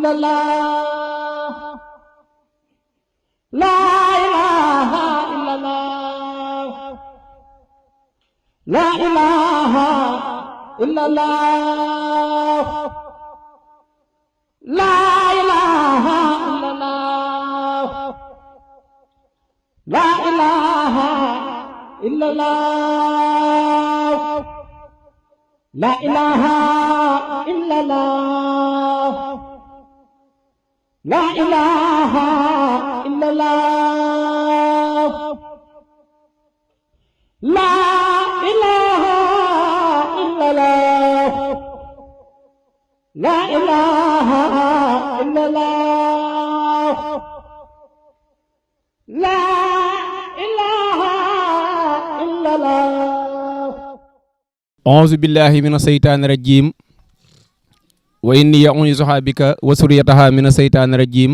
illallah la ilaha illallah la ilaha illallah la ilaha illallah la ilaha illallah la ilaha illallah la ilaha illallah la ilaha illallah la ilaha illallah la ilaha illallah. auzu billahi mina seytaani rajim wa inni u'iizuha bika wa suriyataha mina seytaani rajim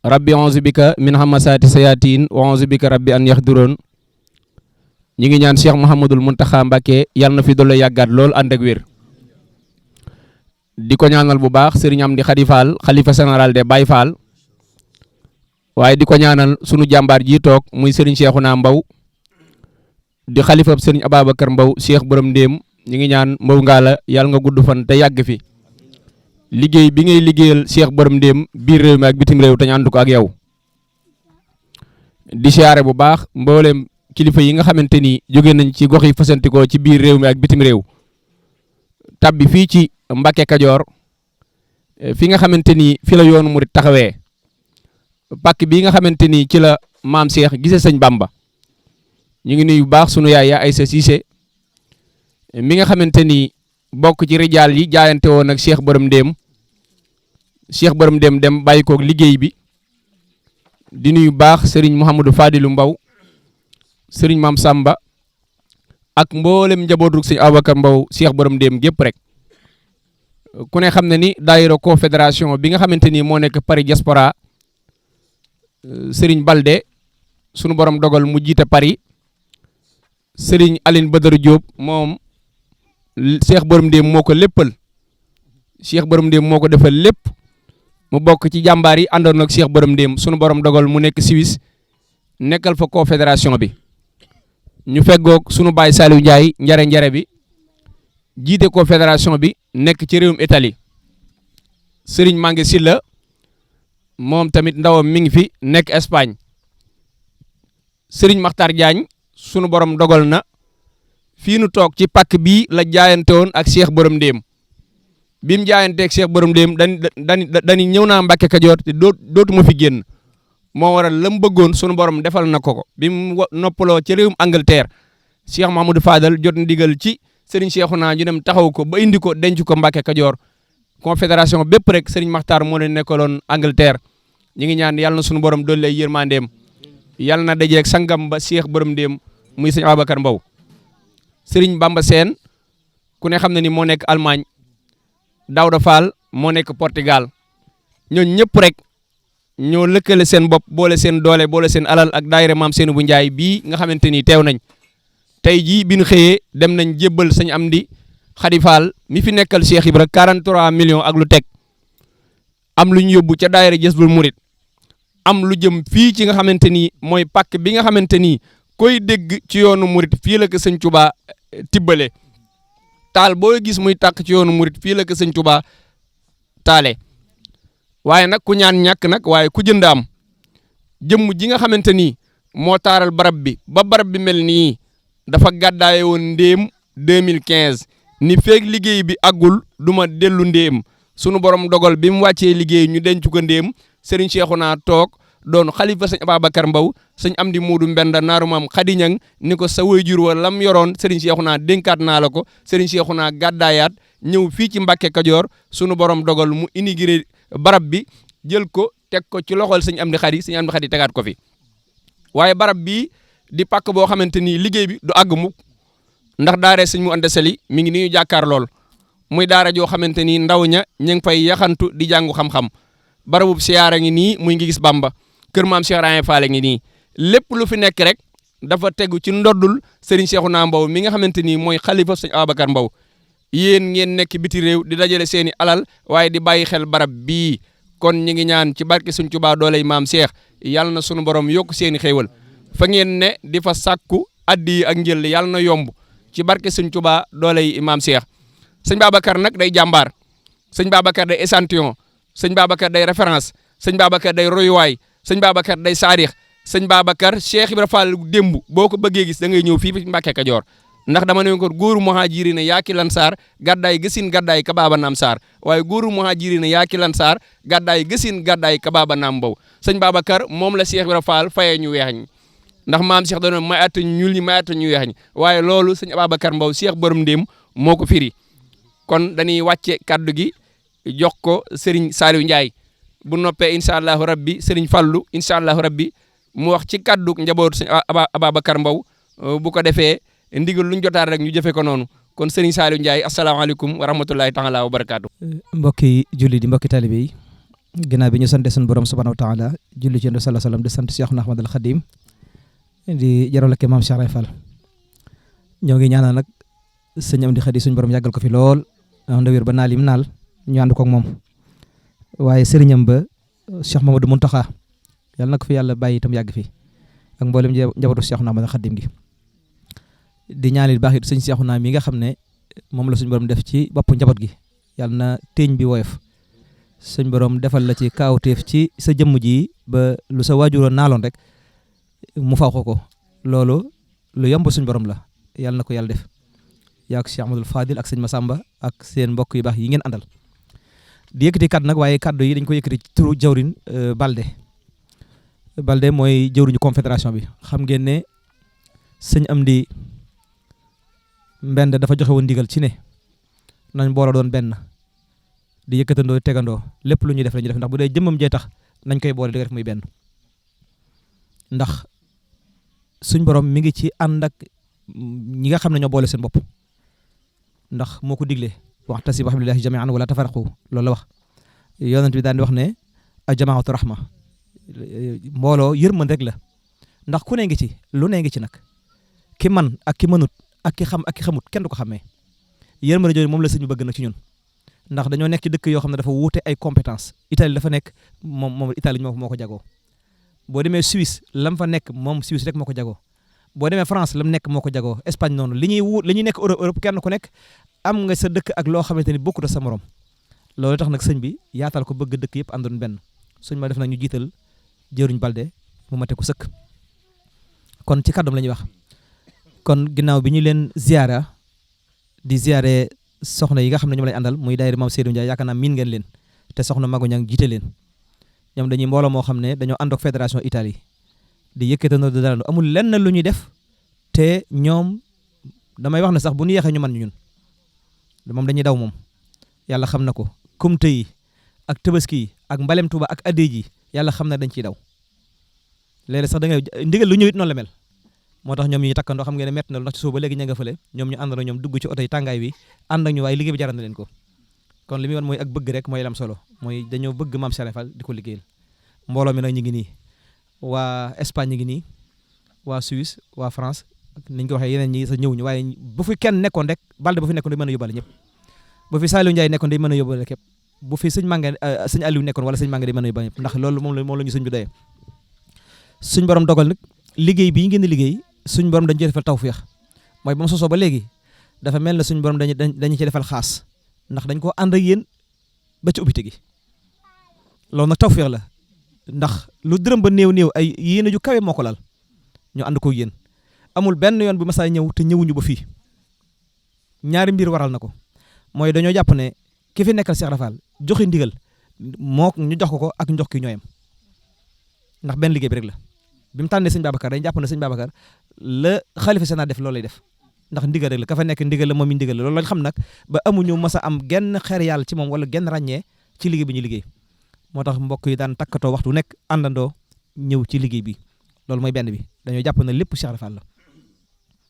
rabbi auzu bika min hamasaati sayaatiin wa auzu bika rabbi an yaxduroon. ñi ngi ñaan Cheikh Mouhamadul Mountakha Mbacké yàlla na fi doole yàggaat lool ànd ak wér di ko ñaanal bu baax Serigne Amdi Khady Fall xalifa général de Baye Fall waaye di ko ñaanal sunu jàmbaar ji toog muy Serigne Cheikhouna Mbaw di xalifab Serigne Ababacar Mbaw Cheikh borom ndéem ñi ngi ñaan Mbaw Ngalla yàlla nga gudd fan te yàgg fi liggéey bi ngay liggéeyal Cheikh borom ndéem biir réew mi ak bitim réew te ñu ànd ko ak yow di siyaare bu baax mboolem kilifa yi nga xamante ni jóge nañ ci gox yi fasantikoo ci biir réew mi ak bitim réew tabbi fii ci Mbàkke Kajoor fi nga xamante ni fi la yoonu murit taxawee pàkk bii nga xamante ni ci la maam Cheikh gise sëñ Bamba ñu ngi nuyu bu baax sunu yaay yaa Aysa Siise mi nga xamante ni bokk ci rijaal yi jaayante woon ak Cheikh borom ndéem dem bàyyi koog liggéey bi di nuyu baax Serigne Mouhamadou Fadilu Mbaw Serigne Maam Samba ak mboolem njabootu sëñ Ababacar Mbaw Cheikh borom ndéem gépp rek ku ne xam ne ni daayira confédération bi nga xamante ni moo nekk Paris diaspora Serigne Balde sunu borom dogal mu jiite Paris Serigne Aline Badara Diop moom Cheikh borom ndéem moo ko léppal Cheikh borom ndéem moo ko defal lépp mu bokk ci jàmbaar yi àndoon ak Cheikh borom ndéem sunu borom dogal mu nekk Suisse nekkal fa confédération bi ñu feggoog sunu baay Saliou Ndiaye njare bi jiite confédération bi nekk ci réewum Italie Serigne Mangue Silla moom tamit ndawam mi ngi fi nekk Espagne Serigne Makhtar Diagne sunu borom dogal na fii nu toog ci pàkk bii la jaayante woon ak Cheikh borom ndéem bi mu jaayante ak Cheikh borom ndéem dañu ñëw naa Mbàkke Kajoor te dootuma fi génn moo waral la mu bëggoon sunu borom defal na ko bi mu noppaloo ci réewum Angleterre Cheikh Mahamadou Fadal jot ndigal ci Serigne Cheikhouna ñu dem taxaw ko ba indi ko denc ko Mbàkke Kajoor confédération bépp rek Serigne Makhtar moo leen nekkaloon Angleterre ñi ngi ñaan yàlla na sunu borom doole ay yërmandeem yàlla na dajeeg sangam ba Cheikh borom ndéem muy sëñ Ababacar Mbaw Serigne Bamba Sène ku ne xam na ni moo nekk Allemagne Daouda Fall moo nekk Portugal ñooñu ñëpp rek ñoo lëkkale seen bopp boole seen doole boole seen alal ak daayira maam Seenu bu Njaay bii nga xamante ni teew nañ tey jii bi ñu xëyee dem nañ jébbal sëñ Amdi Khady Fall mi fi nekkal Cheikh Ibra 43 millions ak lu teg am lu ñu yóbbu ca daayira Jazbul Murid am lu jëm fii ci nga xamante ni mooy pàkk bi nga xamante ni koy dégg ci yoonu murid fii la ko sëñ Touba tibbale taal boo gis muy tàkk ci yoonu murid fii la ko sëñ Touba taale waaye nag ku ñaan ñàkk nag waaye ku jënd am jëmm ji nga xamante ni moo taaral barab bi ba barab bi mel nii dafa gàddaaye woon ndéem 2015 ni feeg liggéey bi àggul duma dellu ndéem sunu borom dogal bi mu wàccee liggéey ñu denc ko ndéem Serigne Cheikhouna toog doon xalifa sëñ Ababacar Mbaw sëñ Amdi Muudu Mbenda naaru maam Khady Ñang ni ko sa waajur wa lam yoroon Serigne Cheikhouna dénkaat naa la ko Serigne Cheikhouna gàddaayaat ñëw fii ci Mbàkke Kajoor sunu borom dogal mu inauguré barab bi jël ko teg ko ci loxol sëñ Amdi Khady tegaat ko fi waaye barab bii di pàkk boo xamante ni liggéey bi du àgg mukk ndax daara sëñ mu ànd sali mi ngi ni ñu jàkkaar lool muy daara joo xamante ni ndaw ña ñu ngi fay yaxantu di jàngu xam-xam barabub siyaara ngi nii muy ngi gis Bamba kër maam Cheikh Rahane Fall ngi nii lépp lu fi nekk rek dafa tegu ci ndoddul Serigne Cheikhouna Mbaw mi nga xamante ni mooy xalifa sëñ Ababacar Mbaw yéen ngeen nekk biti réew di dajale seeni alal waaye di bàyyi xel barab bii kon ñi ngi ñaan ci barke Sëñ Tuubaa dooley maam Cheikh yàlla na sunu borom yokk seeni xéewal fa ngeen ne di fa sàkku addi ak njël yàlla na yomb ci barke Sëñ Tuubaa dooley maam Cheikh. sëñ Babacar nag day jàmbaar sëñ Babacar day échantillon sëñ Babacar day référence sëñ Babacar day royuwaay sëñ Babacar day saadix sëñ Babacar Cheikh Ibra Fall démb boo ko bëggee gis da ngay ñëw fii fi Mbàkke Kajoor ndax dama ne ko góoru muhaajiriina yaa ki lan saar gàddaay gësin gàddaay ka baaba naam saar waaye góoru muhaajiriina yaa ki lan saar gàddaay gësin gàddaay ka baaba naam mbow sëñ Babacar moom la Cheikh Ibra Fall fayee ñu weex ñi ndax maam Cheikh doon may atta ñu ñuul ñi may atta ñu weex ñi waaye loolu sëñ Babacar Mbow Cheikh borom ndéem moo ko firi kon dañuy wàcce kaddu gi jox ko Serigne Saliou Ndiaye bu noppee incha allahu rabbi Serigne Fallou incha allahu rabbi mu wax ci kaddu njabootu sëñ Ababacar Mbow bu ko defee ndigal luñ jotaat rek ñu jëfe ko noonu kon Serigne Saliou Ndiaye asalaamaaleykum wa rahmatullahi taala wa barakaatu. mbokki julli di mbokki talibe yi ginnaaw bi ñu sante suñu borom subhanahu wa taala julli ci Yonent sallallahu alayhi wasallam di sant Cheikhuna Ahmadul Khadim di jaral ak maam Cheikh Ibra Fall ñoo ngi ñaanal nag sëñ Amdi Khady suñu borom yàggal ko fi lool ndax wér ba naal yim naal ñu ànd ko ak moom waaye sëriñam ba Cheikh Mamadou Mountakha yàlla na ko fi yàlla bàyyi itam yàgg fi ak mboolem njabootu Cheikhuna Ahmadul Khadim gi di ñaanal baax it sëñ Cheikhouna mi nga xam ne moom la suñu borom def ci bopp njaboot gi yàlla na téeñ bi woyof suñ borom defal la ci kaawteef ci sa jëmm ji ba lu sa waajuroon naaloon rek mu faw ko loolu lu yomb suñ borom la yàlla na ko yàlla def yaa ko Cheikh Amadou Fadil ak sëñ Massamba ak seen mbokk yu baax yi ngeen àndal di yëkkati kaddu nag waaye kaddu yi dañ ko yëkkati ci turu jawrin Balde mooy jawriñu confédération bi xam ngeen ne sëñ Amdi Mbend dafa joxe woon ndigal ci ne nañ booloo doon benn di yëkkatandoo tegandoo lépp lu ñuy def la ñuy def ndax bu dee jëmmam jee tax nañ koy boole di def muy benn ndax suñ borom mi ngi ci ànd ak ñi nga xam ne ñoo boole seen bopp ndax moo ko digle wa'tasimu bi hablillahi jami'an wala tafarraqu loolu la wax yonent bi daan di wax ne al-jamaa'atu rahma mbooloo yërmande rek la ndax ku ne ngi ci lu ne ngi ci nag ki man ak ki mënut ak ki xam ak ki xamut kenn du ko xamee yërmande jooju moom la sëñ bi bëgg nag ci ñun ndax dañoo nekk ci dëkk yoo xam ne dafa wuute ay compétence Italie dafa nekk moom Italie moo ko jagoo boo demee Suisse lam fa nekk moom Suisse rek moo ko jagoo boo demee France lam nekk moo ko jagoo Espagne noonu li ñuy nekk Europe kenn ku nekk am nga sa dëkk ak loo xamante ni bokkut sa morom loolu tax nag sëñ bi yaatal ko bëgg dëkk yëpp àndoon benn suñ ma def nag ñu jiital jëruñ Balde mu mate ko sëkk kon ci kàddoom la ñuy wax kon ginnaaw bi ñu leen ziara di ziare soxna yi nga xam ne ñoom lañ àndal muy daayira Maam Seydou Ndiaye yaakaar naa miin ngeen leen te soxna Magu Ñang jiite leen ñoom dañuy mbooloo moo xam ne dañoo ànd ak fédération Italie di yëkkatandoo di dalandoo amul lenn lu ñuy def te ñoom damay wax ne sax bu ñu yeexee ñu mën ñun moom dañuy daw moom yàlla xam na ko kumte yi ak tabaski yi ak mbalem Tuuba ak adde ji yàlla xam na dañ ciy daw léeg-léeg sax da ngay ndigal lu ñëwit noonu la mel moo tax ñoom ñu takkandoo xam ngeen ne métti na lu ndax ci suba ba léegi ña nga fële ñoom ñu àndandoo ñoom dugg ci oto yi tàngaay wi ànd ak ñu waaye liggéey bi jaral na leen ko kon li muy wan mooy ak bëgg rek mooy lam solo mooy dañoo bëgg Maam Cheikh Ibra Fall di ko liggéeyal mbooloo mi nag ñu ngi nii waa Espagne ñu ngi nii waa Suisse waa France niñ ko waxee yeneen ñi sa ñëw ñu waaye bu fi kenn nekkoon rek Balde bu fi nekkoon day mën a yóbbaale ñëpp bu fi Saliou Ndiaye nekkoon day mën a yóbbaale képp bu fi sëñ Aliou nekkoon wala sëñ Manga day mën a yóbbaale ñëpp ndax loolu moom la ñu sëñ bi doyee suñ borom dogal nag liggéey bii ngeen di liggéey suñ borom dañu ci defal tawfeex mooy ba mu sosoo ba léegi dafa mel na suñ borom dañu ci defal xaas ndax dañ ko ànd ak yéen ba ci ubbite gi loolu nag tawfeex la ndax lu dërëm ba néew ay yéene ju kawe moo ko lal ñu ànd ko yéen amul benn yoon bu masaa ñëw te ñëwuñu ba fii ñaari mbir waral na ko mooy dañoo jàpp ne ki fi nekkal Cheikh Ibra Fall joxe ndigal moo ñu jox ko ak njox ki ñooyam ndax benn liggéey bi rek la bi mu tànnee sëñ Babacar dañ jàpp ne sëñ Babacar la xalifa seenaa def loolu lay def ndax ndigal rek la ka fa nekk ndigal la moom mi ndigal la loolu lañ xam nag ba amuñu mas a am genn xeer yàlla ci moom wala genn ràññee ci liggéey bi ñu liggéey moo tax mbokk yi daan takkatoo waxtu nekk àndandoo ñëw ci liggéey bi loolu mooy benn bi dañoo jàpp ne lépp Cheikh Ibra Fall la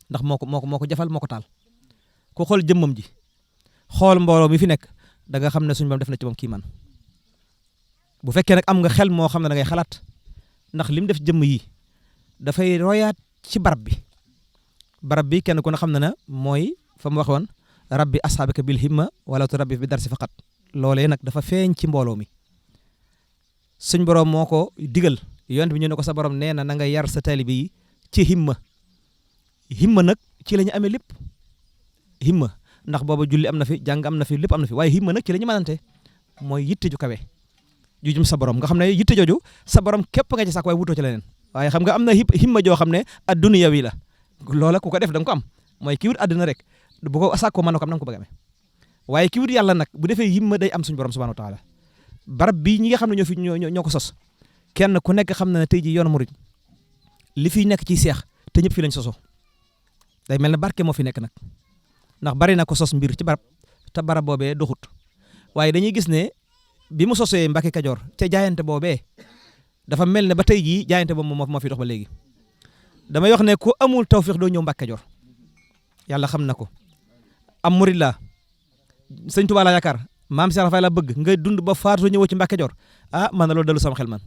ndax moo ko jafal moo ko taal ku xool jëmmam ji xool mbooloo mi fi nekk da nga xam ne suñu borom def na ci moom kii man bu fekkee nag am nga xel moo xam ne da ngay xalaat ndax lim def jëmm yi dafay royaat ci barab bi kenn ku ne xam na ne mooy fa mu waxoon rabbi asxaabaka bil himma wala turabbi bi darsi faqat loolee nag dafa feeñ ci mbooloo mi suñ borom moo ko digal yonent bi ñu ne ko sa borom nee na nga yar sa taalibe yi ci himma nag ci la ñu amee lépp himma ndax booba julli am na fi jàng am na fi lépp am na fi waaye himma nag ci la ñu mënante mooy yitte ju kawe ju jëm sa borom nga xam ne yitte jooju sa borom képp nga ci sàkk waaye wutoo ci leneen waaye xam nga am na himma joo xam ne adduniya wi la loola ku ko def da nga ko am mooy ki wut àdduna rek bu ko sàkkoo mën na ko am na nga ko bëgg amee waaye ki wut yàlla nag bu defee himma day am suñu borom subhanahu wa taala barab bi ñi nga xam ne ñoo ko sos kenn ku nekk xam na ne tey ji yoonu murid li fiy nekk ci seex te ñëpp fi lañ soso day mel ne barke moo fi nekk nag ndax bari na ko sos mbir ci barab te barab boobee doxut waaye dañuy gis ne bi mu sosee Mbàkke Kajoor te jaayante boobee dafa mel ne ba tey jii jaayante boobu moo fi dox ba léegi damay wax ne ku amul tawfiq doo ñëw Mbàkke Kajoor yàlla xam na ko am murid la sëñ Tuubaa la yaakaar maam Cheikh Rafay la bëgg nga dund ba faatu ñëwoo ci Mbàkke Kajoor man na loolu dalu sama xel man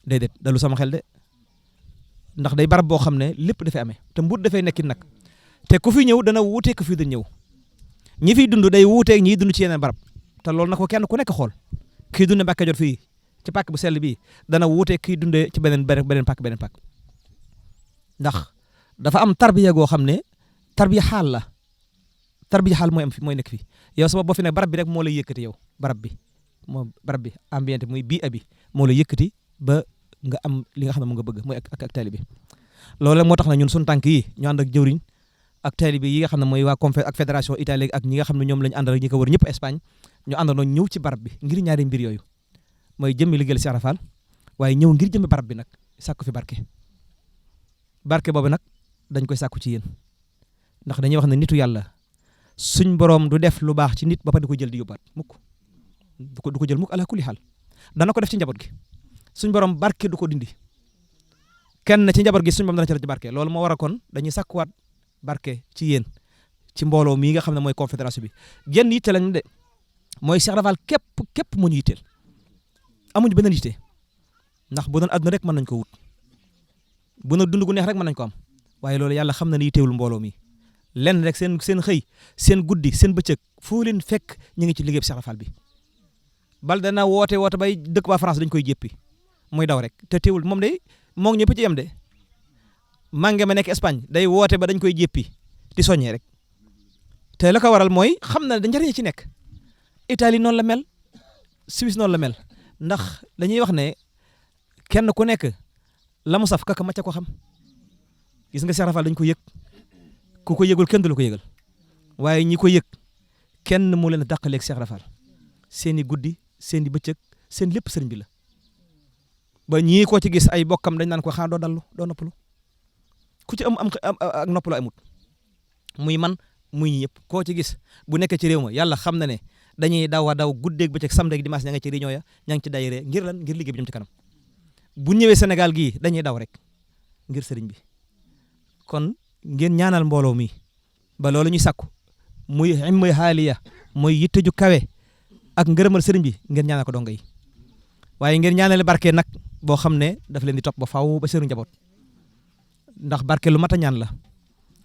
déedéet dalu sama xel de ndax day barab boo xam ne lépp dafay amee te mbut dafay nekkin nag te ku fi ñëw dana wuutee ku fi da ñëw ñi fiy dund day wuuteeg ñiy dund ci yeneen barab te loolu na ko kenn ku nekk xool kii dund Mbàkke Kajoor fii ci pàkk bu sell bii dana wuuteeg kii dundee ci beneen pàkk ndax dafa am tarbiya goo xam ne tarbiya xaal mooy nekk fi yow sabab boo fi nekk barab bi rek moo lay yëkkati yow barab bi ambiance muy bii abi moo lay yëkkati ba nga am li nga xam ne mu nga bëgg mooy ak taalibe bi loolu moo tax na ñun suñu tànk yi ñu ànd ak jëwriñ ak taalibe yi nga xam ne mooy waa ak fédération Italie ak ñi nga xam ne ñoom lañu àndal ak ñi ko wër ñëpp Espagne ñu àndandoo ñëw ci barab bi ngir ñaari mbir yooyu mooy jëmmi liggéeyal Cheikh Rafal waaye ñëw ngir jëmmi barab bi nag sàkku fi barke boobu nag dañ koy sàkku ci yéen ndax dañuy wax ne nitu yàlla suñ borom du def lu baax ci nit ba pare di ko jël di yóbbaat mukk du ko jël mukk ala kulli xaal dana ko def ci njaboot gi suñ borom barke du ko dindi kenn ci njaboot gi suñ borom dana ci la ci barke loolu moo war a kon dañuy sàkkuwaat barke ci yéen ci mbooloo mii nga xam ne mooy confédération bi genn yitte lañ de mooy Cheikh Rafal képp moo ñu yitteel amuñu beneen yitte ndax bu doon àdduna rek mën nañ ko wut bu na dund gu neex rek mën nañ ko am waaye loolu yàlla xam na ne yitteewul mbooloo mi lenn rek seen xëy seen guddi seen bëccëg foo leen fekk ñu ngi ci liggéey Cheikh Rafal bi bal dana woote bay dëkk waa France dañ koy jéppi muy daw rek te teewul moom day moo ngi ñëpp ci yem de mànge ma nekk Espagne day woote ba dañ koy jéppi di soññee rek te la ko waral mooy xam na da njëriñ ci nekk Italie noonu la mel Suisse noonu la mel ndax dañuy wax ne kenn ku nekk la mu saf kaka macca ko xam gis nga Cheikh Rafal dañ ko yëg ku ko yëgul kenn du la ko yëgal waaye ñi ko yëg kenn mu leen a dàqaleeg Cheikh Rafal seeni guddi seeni bëccëg seen lépp sëriñ bi la ba ñii ko ci gis ay bokkam dañ naan ko xaa doo dallu doo noppalu ku ci am ak noppalu amut muy man muy ñi ñëpp koo ci gis bu nekkee ci réew ma yàlla xam na ne dañuy daw a daw guddeeg bëccëg samedi ak dimanche ña nga ci réunion ya ña ngi ci daayira ngir lan ngir liggéey bi jëm ci kanam bu ñëwee Sénégal gii dañuy daw rek ngir sëriñ bi kon ngeen ñaanal mbooloo mi ba loolu ñuy sàkku muy himma haaliya muy yitte ju kawe ak ngërëmal sëriñ bi ngeen ñaanal ko donga yi waaye ngeen ñaanale barke nag boo xam ne daf leen di topp ba faaw ba sëriñ njaboot ndax barke lu mat a ñaan la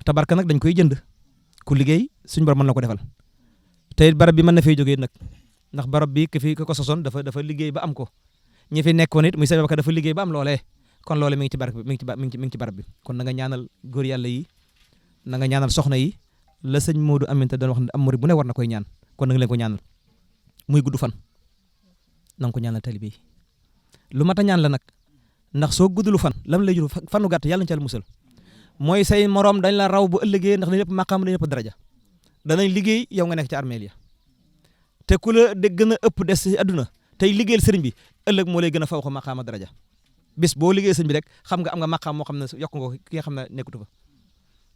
te barke nag dañ koy jënd ku liggéey suñu borom mën na ko defal te it barab bi mën na fay jógee nag ndax barab bi ki ko sosoon dafa liggéey ba am ko ñi fi nekkoon it muy sa dafa liggéey ba am loolee kon loolee mi ngi ci barab bi mi ngi ci barab bi kon na nga ñaanal góor yàlla yi na nga ñaanal soxna yi la sëñ Modou Aminta doon wax ne am murid bu ne war na koy ñaan kon na nga leen ko ñaanal muy gudd fan na nga ko ñaanal talibe yi lu mat a ñaan la nag ndax soo guddulu fan lam lay jur fanu gàtt yàlla na ci Yàlla musal mooy say morom dañ la raw bu ëllëgee ndax dañ lépp maqaam dañ lépp daraja danañ liggéey yow nga nekk ci armeel ya te ku la de gën a ëpp des ci àdduna tey liggéeyal sëriñ bi ëllëg moo lay gën a faw ko maqaama daraja bis boo liggéey sëriñ bi rek xam nga am nga maqaam moo xam ne yokk nga ko ki nga xam ne nekkutu fa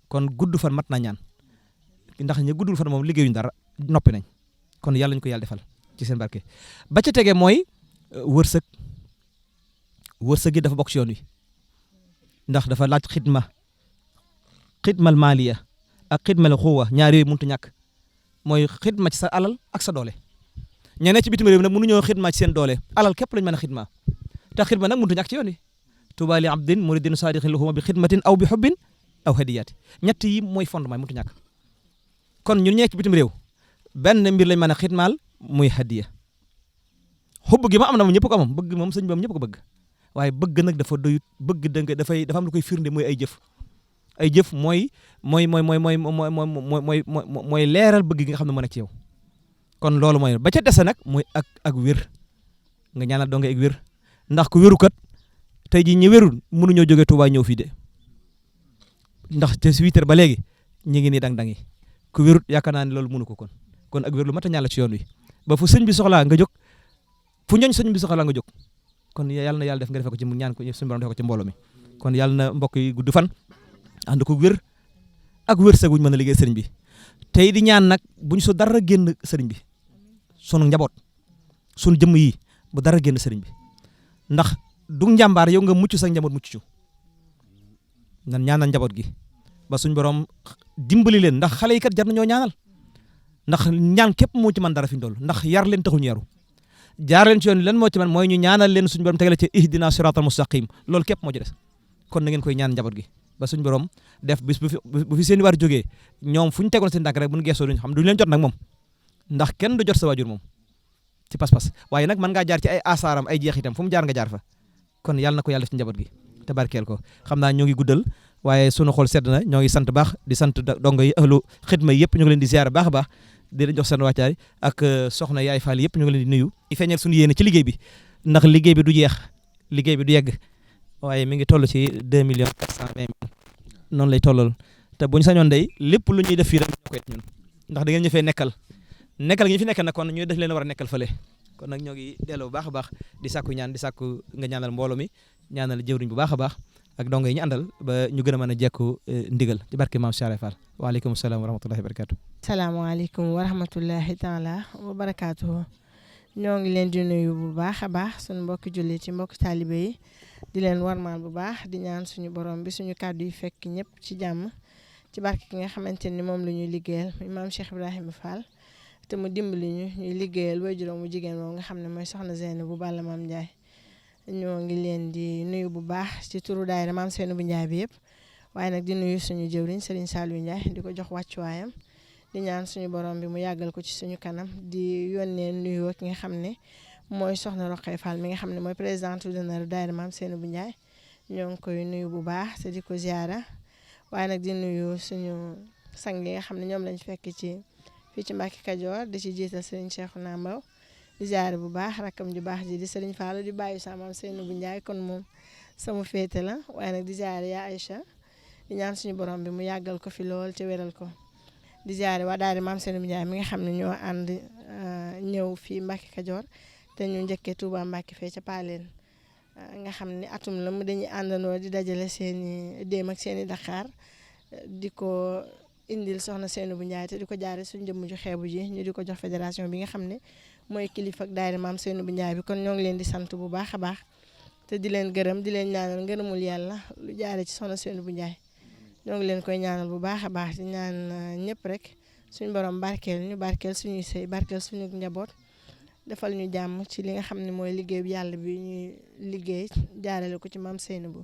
kon gudd fan mat na ñaan ndax ñu guddul fan moom liggéeyuñ dara noppi nañ kon yàlla ñu ko yàlla defal ci seen barke ba ca tege mooy wërsëg gi dafa bokk ci yoon wi ndax dafa laaj xidmal maaliya ak xidmal xuwa ñaar yooyu mënut a ñàkk mooy xidma ci sa alal ak sa doole ñeneen ci bitim réew nag mënuñoo xidma ci seen doole alal képp lañ mën a xidma te xidma nag mënut a ñàkk ci yoon wi tuuba li abdin muridin sadiqin lahuma bi xidmatin aw bi xubbin aw hadiyaati ñett yi mooy fondement mënut a ñàkk kon ñun ñekk bitim réew benn mbir lañ mën a xitmaal muy hadiya xubb gi ma am na moom ñëpp ko amam bëgg moom sëñ bi moom ñëpp ko bëgg waaye bëgg nag dafa doyut bëgg da nga dafa am lu koy firnde muy ay jëf mooy leeral bëgg gi nga xam ne moo nekk ci yow kon loolu mooy ba ca dese nag mooy ak wér nga ñaanal doo nga ak wér ndax ku wéru kat tey jii ñi wérul mënuñoo jógee Touba ñëw fii de ndax te 8 heures ba léegi ñu ngi nii dang-dangi ku wérut yaakaar naa ne loolu mënu ko kon ak wér lu mat a ñaan la ci yoon wi ba fu sëñ bi soxlaa nga jóg fu ñooñ sëñ bi soxlaa nga jóg kon yàlla na yàlla def nga defee ko ci mu ñaan ko suñu borom defee ko ci mbooloo mi kon yàlla na mbokk yi gudd fan ànd ko wér ak wërsëg wuñ mën a liggéey sëriñ bi tey di ñaan nag buñ so dara génn sëriñ bi sunu njaboot sunu jëmm yi bu dara génn sëriñ bi ndax du njàmbaar yow nga mucc sa njaboot mucc ci nan ñaanal njaboot gi ba suñ borom dimbali leen ndax xale yi kat jar nañoo ñaanal ndax ñaan képp moo ci man dara fi ñu toll ndax yar leen taxuñu yaru jaar leen ci yoon leen moo ci man mooy ñu ñaanal leen suñu borom tegale ci ihdina siratal mustaqim loolu képp moo ci des kon na ngeen koy ñaan njaboot gi ba suñu borom def bis bu fi seen i war jógee ñoom fu ñu tegoon seen tànk rek bu ñu geesoo duñ xam duñ leen jot nag moom ndax kenn du jot sa waajur moom ci pas-pas waaye nag mën ngaa jaar ci ay asaaram ay jeexitam fu mu jaar nga jaar fa kon yàlla na ko yàlla def ci njaboot gi te barkeel ko xam naa ñoo ngi guddal waaye sunu xol sedd na ñoo ngi sant baax di sant dongo yi ahlu xidma yëpp ñu ngi leen di ziar baax a baax di leen jox seen wàccaay ak soxna yaay Fall yëpp ñu ngi leen di nuyu di feeñal suñu yéene ci liggéey bi ndax liggéey bi du jeex liggéey bi du yegg waaye mi ngi toll ci 2 millions 420 mille noonu lay tollal te bu ñu sañoon day lépp lu ñuy def fii rek ñoo koy ñun ndax da ngeen ñu fee nekkal gi ñu fi nekkal nag kon ñu def leen war a nekkal fële kon nag ñoo ngi delloo bu baax a baax di sàkku ñaan di sàkku nga ñaanal mbooloo mi ñaanal jëwriñ bu baax a baax ak dongo yi ñu àndal ba ñu gën a mën a jekku ndigal ci barke maam Cheikh Fall waaleykum salaam wa rahmatullahi wa barakaatu. salaamaaleykum wa rahmatullahi taala wa barakaatu. ñoo ngi leen di nuyu bu baax a baax suñu mbokki jullit ci mbokki taalibe yi di leen warmaal bu baax di ñaan suñu borom bi suñu kàddu yi fekk ñëpp ci jàmm ci barke ki nga xamante ni moom la ñuy liggéeyal muy maam Cheikh Ibrahima Fall te mu dimbali ñu ñuy liggéeyal waajuram mu jigéen moom nga xam ne mooy soxna Zeynab bu Balla Maam Ndiaye ñoo ngi leen di nuyu bu baax ci turu daayira maam Seynabou Ndiaye bi yëpp waaye nag di nuyu suñu jëwriñ Serigne Saliou Ndiaye di ko jox wàccuwaayam di ñaan suñu borom bi mu yàggal ko ci suñu kanam di yónnee nuyoo ki nga xam ne mooy soxna Roqay Fall mi nga xam ne mooy présidente d'honneur daayira maam Seynabou Ndiaye ñoo ngi koy nuyu bu baax te di ko ziara waaye nag di nuyu suñu sang yi nga xam ne ñoom lañ fekk ci fii ci Mbacke Kajoor di ci jiital Serigne Cheikhouna Mbaw di ziare bu baax rakkam ju baax ji di Serigne Fall di bàyyi sa maam Seynabou Ndiaye kon moom sama féete la waaye nag di ziare yaa Aïcha di ñaan suñu borom bi mu yàggal ko fi lool te wéral ko di ziare waa daayira maam Seynabou Ndiaye mi nga xam ne ñoo ànd ñëw fii Mbacke Kajoor te ñu njëkkee Touba Mbacke fee ca Paaleen nga xam ne atum la mu dañuy àndandoo di dajale seeni déem ak seeni Dakar di ko indil soxna Seynabou Ndiaye te di ko jaare suñu jëmm ju xeebu ji ñu di ko jox fédération bi nga xam ne mooy kilifa ak daayira maam Seynabou Ndiaye bi kon ñoo ngi leen di sant bu baax a baax te di leen gërëm di leen ñaanal ngërëmul yàlla lu jaare ci soxna Seynabou Ndiaye ñoo ngi leen koy ñaanal bu baax a baax di ñaan ñëpp rek suñu borom barkeel ñu barkeel suñuy sëy barkeel suñu njaboot defal ñu jàmm ci li nga xam ne mooy liggéey bi yàlla bi ñuy liggéey jaarale ko ci maam Seynabou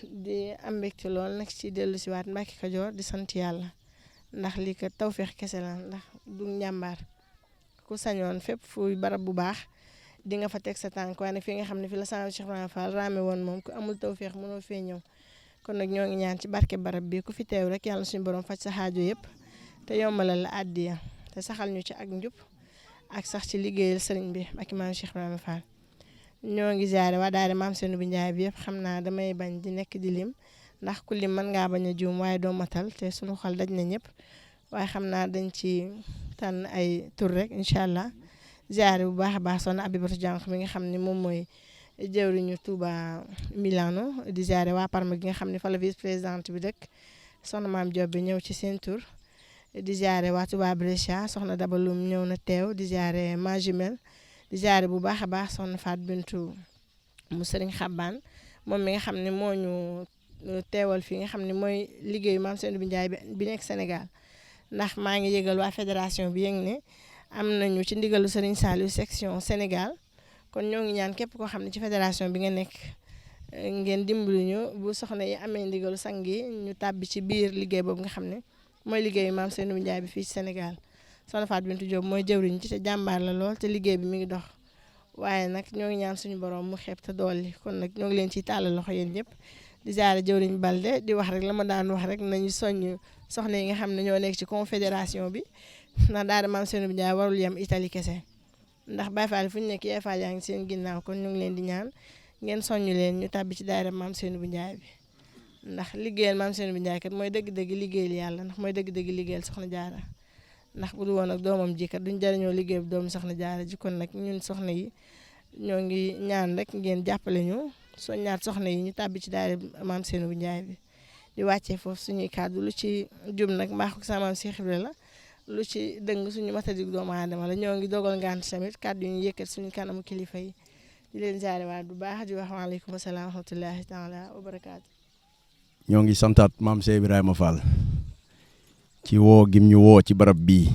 di am mbégte lool nag ci dellu si waat Mbacke Kajoor di sant yàlla ndax lii kat tawfeex kese la ndax du njàmbaar ku sañoon fépp fuy barab bu baax di nga fa teg sa tànk waaye nag fi nga xam ne fi la sama Cheikh Ibrahima Fall raame woon moom ku amul tawfeex mënoo fee ñëw kon nag ñoo ngi ñaan ci barke barab bi ku fi teew rek yàlla suñu borom faj sa xaajo yëpp te yombalal la àddiya te saxal ñu ci ak njub ak sax ci liggéeyal sëriñ bi ak maam Cheikh Ibrahima Fall ñoo ngi ziare waa daayira maam Seynabou Ndiaye bi yëpp xam naa damay bañ di nekk di lim ndax ku lim mën ngaa bañ a juum waaye doo matal te suñu xol daj na ñëpp waaye xam naa dañ ci tànn ay tur rek incha allah ziare bu baax a baax soxna Abibatu Jànq mi nga xam ne moom mooy jëwriñu Touba Milano di ziare waa Parma gi nga xam ne fa la vice présidente bi dëkk soxna maam Diop bi ñëw ci seen tur di ziare waa Touba Brescia soxna Dabalum ñëw na teew di ziare Magimel di ziare bu baax a baax soxna Faat Bintu mu Sëriñ Xabbaan moom mi nga xam ne moo ñu teewal fii nga xam ne mooy liggéeyu maam Seynabou Ndiaye bi nekk Sénégal ndax maa ngi yëgal waa fédération bi yëg ne am nañu ci ndigalu Serigne Saliou section Sénégal kon ñoo ngi ñaan képp koo xam ne ci fédération bi nga nekk ngeen dimbali ñu bu soxna yi amee ndigalu sang yi ñu tàbbi ci biir liggéey boobu nga xam ne mooy liggéeyu maam Seynabou Ndiaye bi fii ci Sénégal soxna Fatou Bintou Diop mooy jëwriñ ci te jàmbaar la lool te liggéey bi mi ngi dox waaye nag ñoo ngi ñaan suñu borom mu xeeb te dolli kon nag ñoo ngi leen ciy tàllal loxo yéen ñëpp di jaare jëwriñ Balde di wax rek la ma daan wax rek nañu soññ soxna yi nga xam ne ñoo nekk ci confédération bi ndax daara maam Seynabou Ndiaye warul yem Italie kese ndax Baye Fall fu ñu nekk Yaay Fall yaa ngi seen ginnaaw kon ñu ngi leen di ñaan ngeen soññu leen ñu tàbbi ci daara maam Seynabou Ndiaye bi ndax liggéeyal maam Seynabou Ndiaye kat mooy dëgg-dëgg liggéeyal yàlla ndax mooy dëgg-dëgg liggéeyal soxna jaara ndax bu du woon ak doomam ji kat duñ jariñoo liggéey bi doomu soxna jaara ji kon nag ñun soxna yi ñoo ngi ñaan rek ngeen jàppale ñu soññaat soxna yi ñu tàbbi ci daara maam Seynabou Ndiaye bi di wàccee foofu suñuy kàddu lu ci jub nag mbaaxu sama maam Cheikh Ibra la lu ci dëng suñu matadik doomu aadama la ñoo ngi dogal ngant tamit kàddu yi ñu yëkkat suñu kanamu kilifa yi di leen jaarewaat bu baax di wax waaleykum salaam wa rahmatullahi taala wa barakaatu. ñoo ngi santaat maam Cheikh Ibrahima Fall ci woo gim ñu woo ci barab bii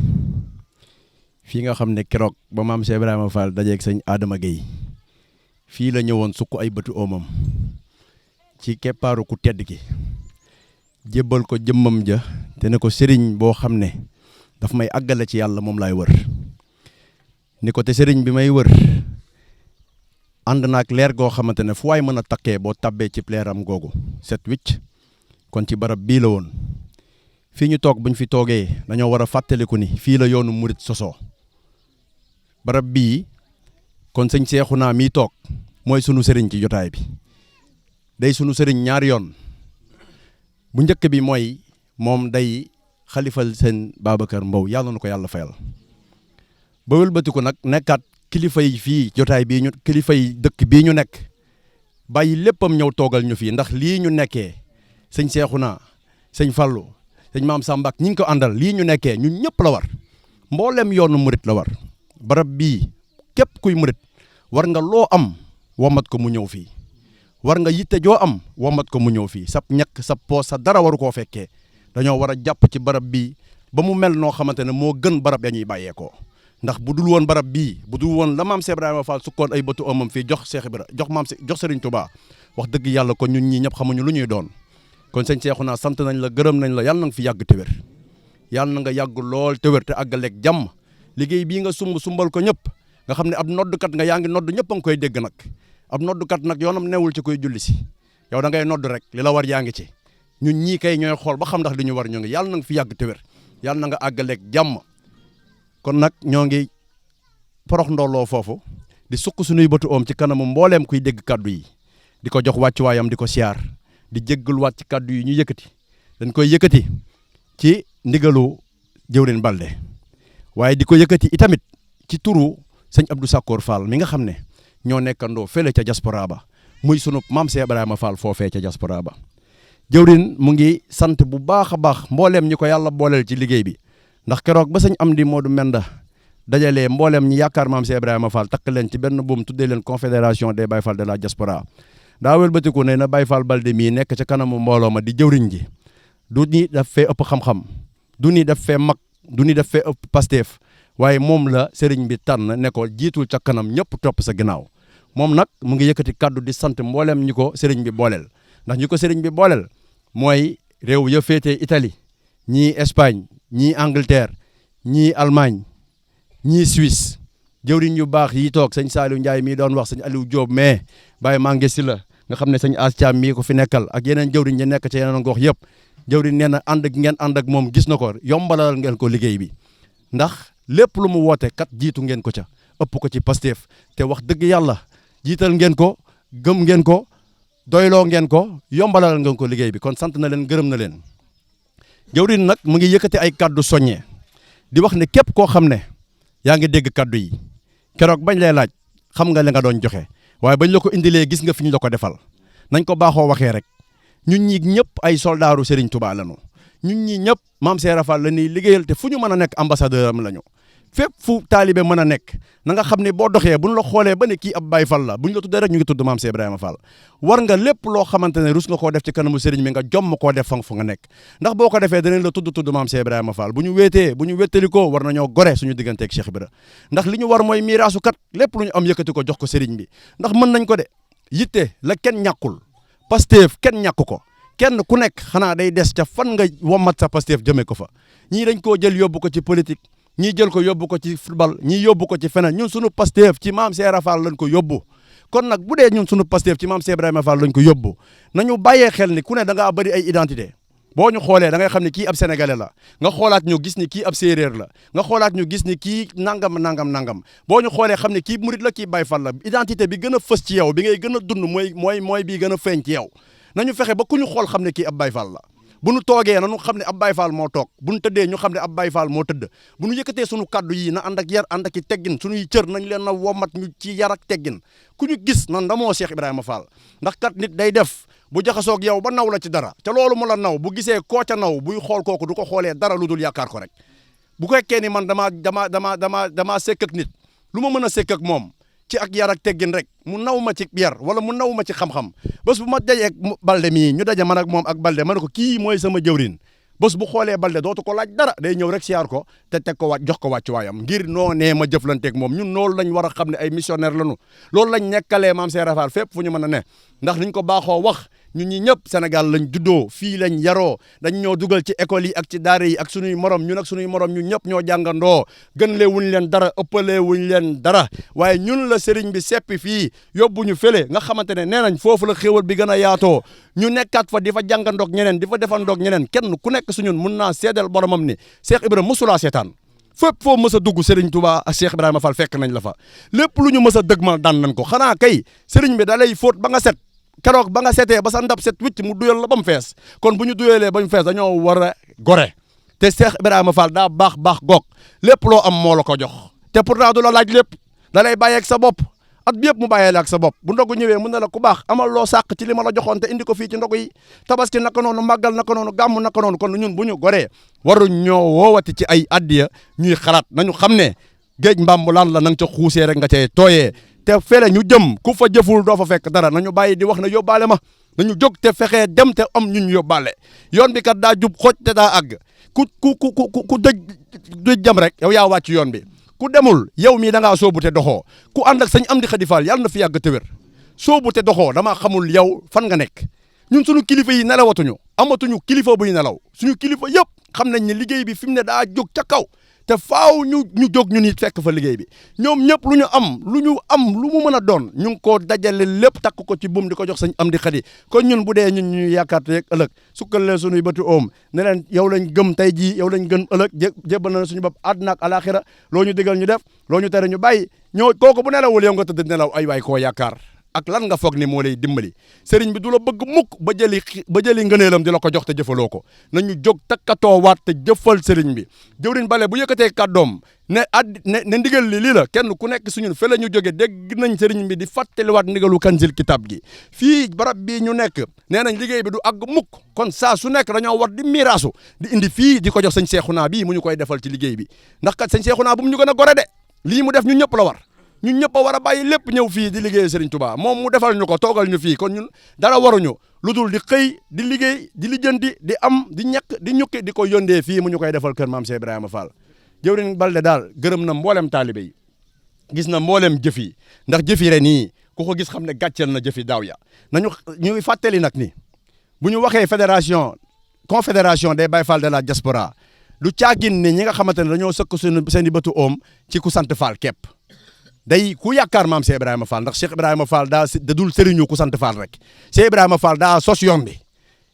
fii nga xam ne keroog ba maam Cheikh Ibrahima Fall dajeeg sëñ Adama Gueye fii la ñëwoon sukk ay bëtu oomam ci keppaaru ku tedd ki jébbal ko jëmmam ja te ne ko sëriñ boo xam ne daf may àggale ci yàlla moom laay wër ni ko te sëriñ bi may wër ànd naak leer goo xamante ne fu waay mën a takkee boo tabbee ci leeram googu set wicc kon ci barab bii la woon fii ñu toog buñ fi toogee dañoo war a fàttaliku ni fii la yoonu murit sosoo barab bii kon sëñ Seexuna mii toog mooy sunu sëriñ ci jotaay bi day sunu sëriñ ñaari yoon bu njëkk bi mooy moom day xalifal seen Babacar Mbow yàlla na ko yàlla fayal ba wëlbatiku nag nekkaat kilifa yi fii jotaay bii ñu kilifa yi dëkk bii ñu nekk bàyyi léppam ñëw toogal ñu fii ndax lii ñu nekkee sëñ Seexuna sëñ Fallu sëñ Maam Samba ak ñi ngi ko àndal lii ñu nekkee ñun ñëpp la war mboolem yoonu murit la war barab bii képp kuy murit war nga loo am womat ko mu ñëw fii war nga yitte joo am womat ko mu ñëw fii sab ñàkk sa poos sa dara waru koo fekkee dañoo war a jàpp ci barab bii ba mu mel noo xamante ne moo gën barab ya ñuy bàyyeekoo ndax bu dul woon barab bii bu dul woon la maam Cheikh Ibrahima Fall sukkoon ay bëtu ëmmam fii jox Cheikh Ibra jox Serigne Touba wax dëgg yàlla kon ñun ñii ñëpp xamuñu lu ñuy doon kon sëñ Seexuna sant nañ la gërëm nañ la yàlla na nga fi yàgg te wér yàlla na nga yàgg lool te wér te àggaleeg jàmm liggéey bii nga sumbal ko ñëpp nga xam ne ab noddukat nga yaa ngi nodd ñëpp a nga koy dégg nag ab noddukat nag yoonam newul ci koy julli si yow da ngay nodd rek li la war yaa ngi ci ñun ñii kay ñooy xool ba xam ndax li ñu war ñu ngi yàlla na nga fi yàgg te wér yàlla na nga àggaleeg jàmm kon nag ñoo ngi porox ndolloo foofu di sukk suñuy bëtu oom ci kanamu mbooleem kuy dégg kaddu yi di ko jox wàccuwaayam di ko siyaar di jéggal waat ci kaddu yi ñu yëkkati dañ koy yëkkati ci ndigalu jëwrin Balde waaye di ko yëkkati itamit ci turu sëñ Abdou Sakkoor Fall mi nga xam ne ñoo nekkandoo fële ca diaspora ba muy sunu maam Cheikh Ibrahima Fall foofee ca diaspora ba jëwrin mu ngi sant bu baax a baax mbooleem ñi ko yàlla booleel ci liggéey bi ndax keroog ba sëñ Amdi Modou Menda dajalee mbooleem ñi yaakaar maam Cheikh Ibrahima Fall takk leen ci benn buum tuddee leen confédération des Baye Fall de la diaspora daa wëlbatiku ne na Baye Fall Balde mii nekk ca kanamu mbooloo ma di jëwriñ ji du ni daf fee ëpp xam-xam du ni daf fee mag du ni daf fee ëpp Pastef waaye moom la sëriñ bi tànn ne ko jiitul ca kanam ñëpp topp sa ginnaaw moom nag mu ngi yëkkati kaddu di sant mbooleem ñi ko sëriñ bi booleel ndax ñi ko sëriñ bi booleel mooy réew ya féetee Italie ñii Espagne ñii Angleterre ñii Allemagne ñii Suisse jëwriñ yu baax yi toog sëñ Saliou Ndiaye mii doon wax sëñ Aliou Diop mais Baye Mangue si la nga xam ne sëñ As Thiam mii ko fi nekkal ak yeneen jëwriñ yi nekk ci yeneen gox yëpp jëwriñ nee na ànd ak ngeen ànd ak moom gis na ko yombalal ngeen ko liggéey bi ndax lépp lu mu woote kat jiitu ngeen ko ca ëpp ko ci Pastef te wax dëgg yàlla jiital ngeen ko gëm ngeen ko doyloo ngeen ko yombalal ngeen ko liggéey bi kon sant na leen gërëm na leen jëwriñ nag mu ngi yëkkati ay kaddu soññee di wax ne képp koo xam ne yaa ngi dégg kaddu yi keroog bañ lay laaj xam nga li nga doon joxe waaye bañ la ko indilee gis nga fi ñu la ko defal nañ ko baaxoo waxee rek ñun ñi ñëpp ay soldaaru Serigne Touba lañu ñun ñi ñëpp maam Cheikh Rafal la ñuy liggéeyal te fu ñu mën a nekk ambassadeur am lañu fépp fu taalibe mën a nekk na nga xam ne boo doxee buñ la xoolee ba ne kii ab Baye Fall la buñ la tuddee rek ñu ngi tudd maam Cheikh Ibrahima Fall war nga lépp loo xamante ne rus nga koo def ci kanamu Serigne mi nga jomm koo def fu nga nekk ndax boo ko defee danañ la tudd maam Cheikh Ibrahima Fall bu ñu wéetee bu ñu wéttalikoo war nañoo gore suñu digganteeg Cheikh Ibra ndax li ñu war mooy miiraasu kat lépp lu ñu am yëkkati ko jox ko Serigne bi ndax mën nañ ko de yitte la kenn ñàkkul Pastef kenn ñàkk ko kenn ku nekk xanaa day des ca fan nga wommat sa Pastef jëmee ko fa ñii dañ koo jël yóbbu ko ci politique ñii jël ko yóbbu ko ci football ñii yóbbu ko ci feneen ñun suñu Pastef ci maam Cheikh Ibra Fall lañ ko yóbbu kon nag bu dee ñun suñu Pastef ci maam Cheikh Ibrahima Fall lañ ko yóbbu nañu bàyyee xel ni ku ne da ngaa bëri ay identité boo ñu xoolee da ngay xam ne kii ab sénégalais la nga xoolaat ñu gis ni kii ab séeréer la nga xoolaat ñu gis ni kii nangam boo ñu xoolee xam ne kii murit la kii Baay Fall la identité bi gën a fës ci yow bi ngay gën a dund mooy bii gën a feeñ ci yow nañu fexe ba ku ñu xool xam ne kii ab Baay Fall la bu ñu toogee nañu xam ne ab Baay Fall moo toog bu ñu tëddee ñu xam ne ab Baay Fall moo tëdd bu ñu yëkkatee suñu kaddu yi na ànd ak yar ànd ak i teggin suñuy cër nañ leen na womat ñu ci yar ak teggin ku ñu gis nan damoo Cheikh Ibrahima Fall ndax kat nit day def bu jaxasoog yow ba naw la ci dara te loolu mu la naw bu gisee koo ca naw buy xool kooku du ko xoolee dara lu dul yaakaar ko rek bu fekkee ni man damaa sekk ak nit lu ma mën a sekk ak moom ci ak yar ak teggin rek mu naw ma ci yar wala mu naw ma ci xam-xam bés bu ma dajee ak Balde mii ñu daje man ak moom ak Balde ma ne ko kii mooy sama jëwrin bés bu xoolee Balde dootu ko laaj dara day ñëw rek siyaar ko te teg ko jox ko wàccu waayam ngir noo nee ma jëflanteeg moom ñun loolu lañ war a xam ne ay missionnaire lañu loolu lañ nekkalee maam Cheikh Ibra Fall fépp fu ñu mën a ne ndax niñ ko baaxoo wax ñun ñi ñëpp Sénégal lañ juddoo fii lañ yaroo dañ ñoo dugal ci école yi ak ci daara yi ak suñuy morom ñun ak suñuy morom ñun ñëpp ñoo jàngandoo gën lee wuñ leen dara ëppalee wuñ leen dara waaye ñun la sëriñ bi seppi fii yóbbu ñu fële nga xamante ne nee nañ foofu la xéwal bi gën a yaatoo ñu nekkaat fa di fa jàngandoog ñeneen di fa defandoog ñeneen kenn ku nekk suñun mun naa seedal boromam ni Cheikh Ibrahima mosulaa seetaan fépp foo mës a dugg Serigne Touba ak Cheikh Ibrahima Fall fekk nañ la fa lépp lu ñu mës a dëgmal daan nañ ko xanaa kay Serigne bi da lay fóot ba nga set keroog ba nga setee ba sa ndab set wicc mu duyal la ba mu fees kon bu ñu duyalee ba mu fees dañoo war a gore te Cheikh Ibrahima Fall daa baax goog lépp loo am moo la ko jox te pourtant du la laaj lépp da lay bàyyeeg sa bopp at bi yëpp mu bàyyee la ak sa bopp bu ndogu ñëwee mun na la ku baax amal loo sàq ci li ma la joxoon te indi ko fii ci ndogu yi tabaski naka noonu màggal naka noonu gàmm naka noonu kon ñun bu ñu goree waruñ ñoo woowati ci ay addiya ñuy xalaat nañu xam ne géej mbambulaan la na nga ca xuusee rek nga cay tooyee te fele ñu jëm ku fa jëful doo fa fekk dara nañu bàyyi di wax ne yóbbaale ma nañu jóg te fexee dem te am ñun yóbbaale yoon bi kat daa jub xoj te daa àgg ku dëj jam rek yow yaa wàcc yoon bi ku demul yow mii da ngaa soobu te doxoo ku ànd ak sëñ Amdi Xadi Fall yàlla na fi yàgg te wér soobu te doxoo damaa xamul yow fan nga nekk ñun suñu kilifa yi nelawatuñu amatuñu kilifa buy nelaw suñu kilifa yëpp xam nañ ne liggéey bi fi mu ne daa jóg ca kaw te faaw ñu jóg ñu nit fekk fa liggéey bi ñoom ñëpp lu ñu am lu mu mën a doon ñu ngi koo dajale lépp takk ko ci buum di ko jox sëñ Amdi Xadi kon ñun bu dee ñun ñu yaakaar rek ëllëg sukkal leen suñuy bëti oom ne leen yow lañ gëm tey jii yow lañ gën ëllëg jébbal na suñu bopp àdduna ak alaxira loo ñu digal ñu def loo ñu tere ñu bàyyi ñoo kooku bu nelawul yow nga tëdd nelaw ay waay koo yaakaar ak lan nga foog ni moo lay dimbali sëriñ bi du la bëgg mukk ba jëli ngëneelam di la ko jox te jëfaloo ko nañu jóg takkatoo waat te jëfal sëriñ bi jëwriñ Bale bu yëkkatee kàddoom ne ndigal lii la kenn ku nekk suñun fe la ñu jóge dégg nañ sëriñ bi di fàttaliwaat ndigalu kanzil kitab gi fii barab bii ñu nekk nee nañ liggéey bi du àgg mukk kon saa su nekk dañoo war di miraasu di indi fii di ko jox sëñ Seexuna bii mu ñu koy defal ci liggéey bi ndax kat sëñ Seexuna bu mu ñu gën a gore de lii mu def ñun ñëpp la war ñun ñëpp a war a bàyyi lépp ñëw fii di liggéey Serigne Touba moom mu defal ñu ko toogal ñu fii kon ñun dara waruñu lu dul di xëy di liggéey di lijjanti di am di ñàkk di ñukki di ko yóndee fii mu ñu koy defal kër maam Cheikh Ibrahima Fall jëwriñ Balde daal gërëm na mboolem taalibe yi gis na mboolem jëf yi ndax jëf yi ren nii ku ko gis xam ne gàcceel na jëf yi daaw ya ñuy fàttali nag ni bu ñu waxee confédération des Baye Fall de la diaspora du caagin ni ñi nga xamante ne dañoo sëkk seen i bëtu oom ci ku sant Fall képp day ku yaakaar maam Cheikh Ibrahima Fall ndax Cheikh Ibrahima Fall daa dul sëriñu ku sant Fall rek Cheikh Ibrahima Fall daa sos yoon bi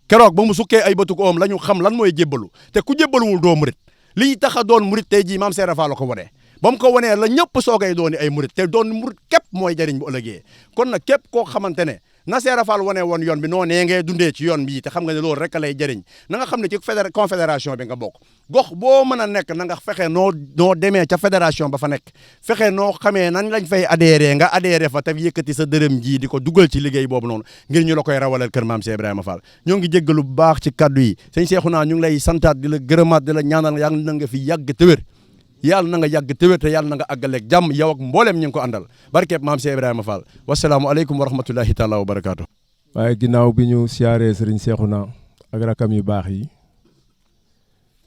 keroog ba mu sukkee ay bëtu ko oom la ñu xam lan mooy jébbalu te ku jébbaluwul doo murit liy tax a doon murit tey jii maam Cheikh Ibrahima Fall la ko wonee ba mu ko wonee la ñëpp soogay dooni ay murit te doon murit képp mooy jariñ bu ëllëgee kon nag képp koo xamante ne na Cheikh Ibrahima Fall wane woon yoon bi noo nee ngay dundee ci yoon bii te xam nga ne loolu rek lay jëriñ na nga xam ne ci confédération bi nga bokk gox boo mën a nekk na nga fexe noo demee ca fédération ba fa nekk fexe noo xamee nañ lañ fay adhéré nga adhéré fa te yëkkati sa dërëm ji di ko dugal ci liggéey boobu noonu ngir ñu la koy rawalal kër maam Cheikh Ibrahima Fall ñoo ngi jéggalu bu baax ci kaddu yi sëñ Cheikhouna ñu ngi lay santaat di la gërëmaat di la ñaanal yàlla na nga fi yàgg te wér yàlla na nga yàgg te wér te yàlla na nga àggaleeg jàmm yow ak mbooleem ñu ngi ko àndal barkeeb maam Cheikh Ibrahima Fall wasalaamu aleykum wa rahmatullahi taala wa barakaatu. waaye ginnaaw bi ñu siyaaree sëriñ Cheikhouna ak rakam yu baax yi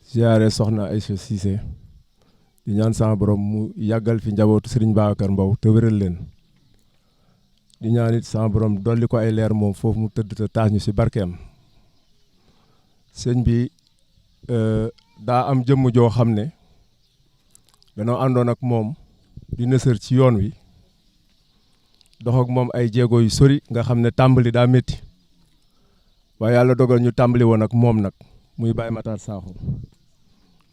siyaaree soxna Aïcha Cissé di ñaan sama borom mu yàggal fi njabootu sëriñ Babacar Mbow te wéral leen di ñaan it sama borom dolli ko ay leer moom foofu mu tëdd te taas ñu si barkeem sëñ bi daa am jëmm joo xam ne danoo àndoon ak moom di nësër ci yoon wi dox ak moom ay jéego yu sori nga xam ne tàmbali daa métti waaye yàlla dogal ñu tàmbali woon ak moom nag muy Baye Matar Sakho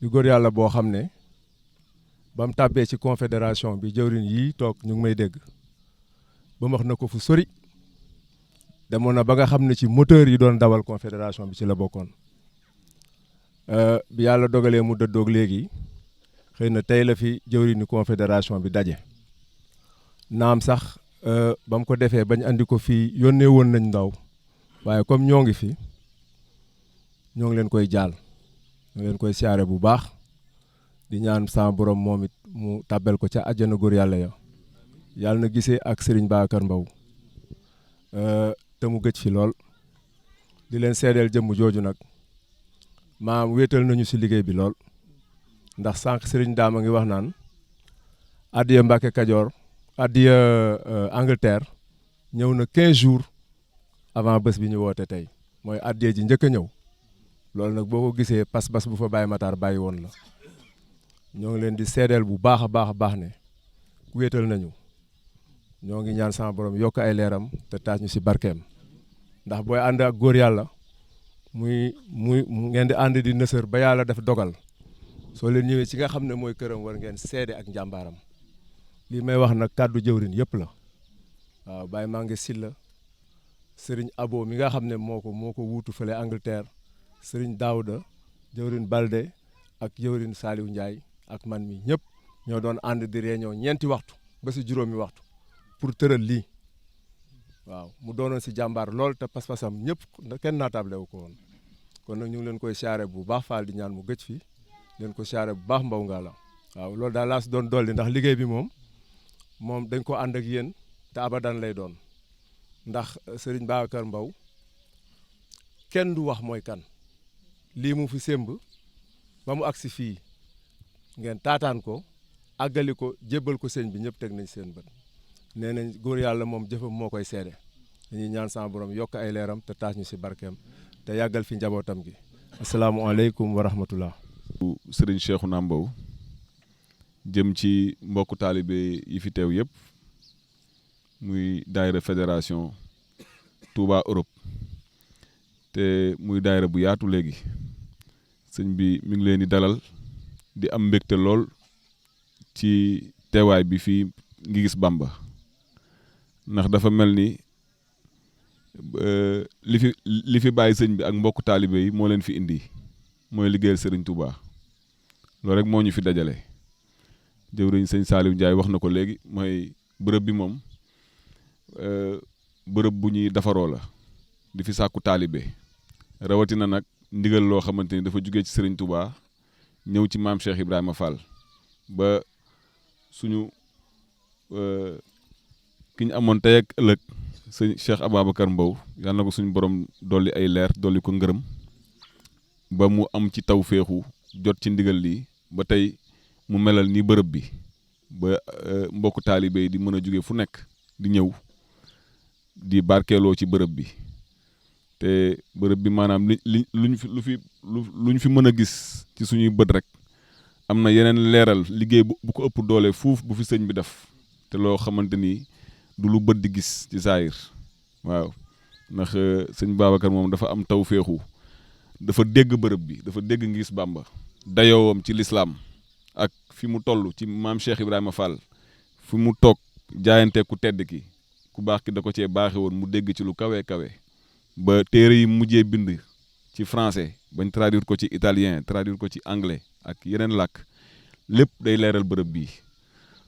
di góor yàlla boo xam ne ba mu tàbbee ci confédération bi jëwriñ yii toog ñu ngi may dégg ba wax na ko fu sori demoon na ba nga xam ne ci moteur yi doon dawal confédération bi ci la bokkoon bi yàlla dogalee mu dëddoog léegi xëy na tey la fi jëwriñu confédération bi daje naam sax ba mu ko defee bañ andi ko fii yónnee woon nañ ndaw waaye comme ñoo ngi fi ñoo ngi leen koy jaal ñoo ngi leen koy siyaare bu baax di ñaan sama borom moom it mu tàbbel ko ca àjjana góor yàlla ya yàlla na gisee ak Serigne Babacar Mbow te mu gëj fi lool di leen seedeel jëmm jooju nag maam wéetal nañu si liggéey bi lool ndax sànq Serigne Dame a ngi wax naan addiya Mbàkke Kajoor addiya Angleterre ñëw na 15 jours avant bés bi ñu woote tey mooy addiya ji njëkk a ñëw loolu nag boo ko gisee pas-pas bu fa Baye Matar bàyyi woon la ñoo ngi leen di seedeel bu baax a baax ne wéetal nañu ñoo ngi ñaan sama borom yokk ay leeram te taas ñu si barkeem ndax booy ànd ak góor yàlla muy ngeen di ànd di nësër ba yàlla def dogal soo leen ñëwee ci nga xam ne mooy këram war ngeen seede ak njàmbaaram lii may wax nag kàddu jëwrin yëpp la waaw Baye Mangue Silla Serigne Abo mi nga xam ne moo ko wuutu fële Angleterre Serigne Daouda jëwrin Balde ak jëwrin Saliou Ndiaye ak man mi ñëpp ñoo doon ànd di réunion ñeenti waxtu ba si juróomi waxtu pour tëral lii waaw mu doonoon si jàmbaar lool te pas-pasam ñëpp kenn naatable wu ko woon kon nag ñu ngi leen koy siyaare bu baax faal di ñaan mu gëj fi leen ko siyaare bu baax mbaw ngaa la waaw loolu daal laa si doon dolli ndax liggéey bi moom dañ ko ànd ak yéen te abadan lay doon ndax Serigne Babacar Mbow kenn du wax mooy kan lii mu fi sémb ba mu agsi fii ngeen taataan ko àggali ko jébbal ko sëñ bi ñëpp teg nañ seen bët nee nañ góor yàlla moom jëfam moo koy seede dañuy ñaan sama borom yokk ay leeram te taas ñu si barkeem te yàggal fi njabootam gi asalaamualeykum wa rahmatullah. Sëriñ Cheikhouna Mbow jëm ci mbokku taalibe yi fi teew yëpp muy daayira fédération Touba Europe te muy daayira bu yaatu léegi sëñ bi mi ngi leen di dalal di am mbégte lool ci teewaay bi fii ngi gis Bamba ndax dafa mel ni li fi bàyyi sëñ bi ak mbokku taalibe yi moo leen fi indi mooy liggéeyal Sëriñ Touba loolu rek moo ñu fi dajale jëwriñ sëñ Saliou Ndiaye wax na ko léegi mooy bërëb bi moom bërëb bu ñuy defaroo la di fi sàkku taalibe rawatina nag ndigal loo xamante ni dafa jugee ci Sëriñ Touba ñëw ci maam Cheikh Ibrahima Fall ba suñu ki ñu amoon tey ak ëllëg sëñ Cheikh Ababacar Mbow yàlla na ko suñu borom dolli ay leer dolli ko ngërëm ba mu am ci taw féexu jot ci ndigal lii ba tey mu melal ni bërëb bi ba mbokku taalibe yi di mën a jóge fu nekk di ñëw di barkeeloo ci bërëb bi te bërëb bi maanaam luñ fi mën a gis ci suñuy bët rek am na yeneen leeral liggéey bu ko ëpp doole fuuf bu fi sëñ bi def te loo xamante ni du lu bët di gis ci saayir waaw ndax sëñ Babacar moom dafa am taw féexu dafa dégg bërëb bi dafa dégg ngi gis Bamba dayoowam ci lislaam ak fi mu toll ci maam Cheikh Ibrahima Fall fi mu toog jaayante ku tedd ki ku baax ki da ko cee baaxe woon mu dégg ci lu kawe kawe ba téere yi mujjee bind ci français bañ traduire ko ci italien traduire ko ci anglais ak yeneen làkk lépp day leeral bërëb bii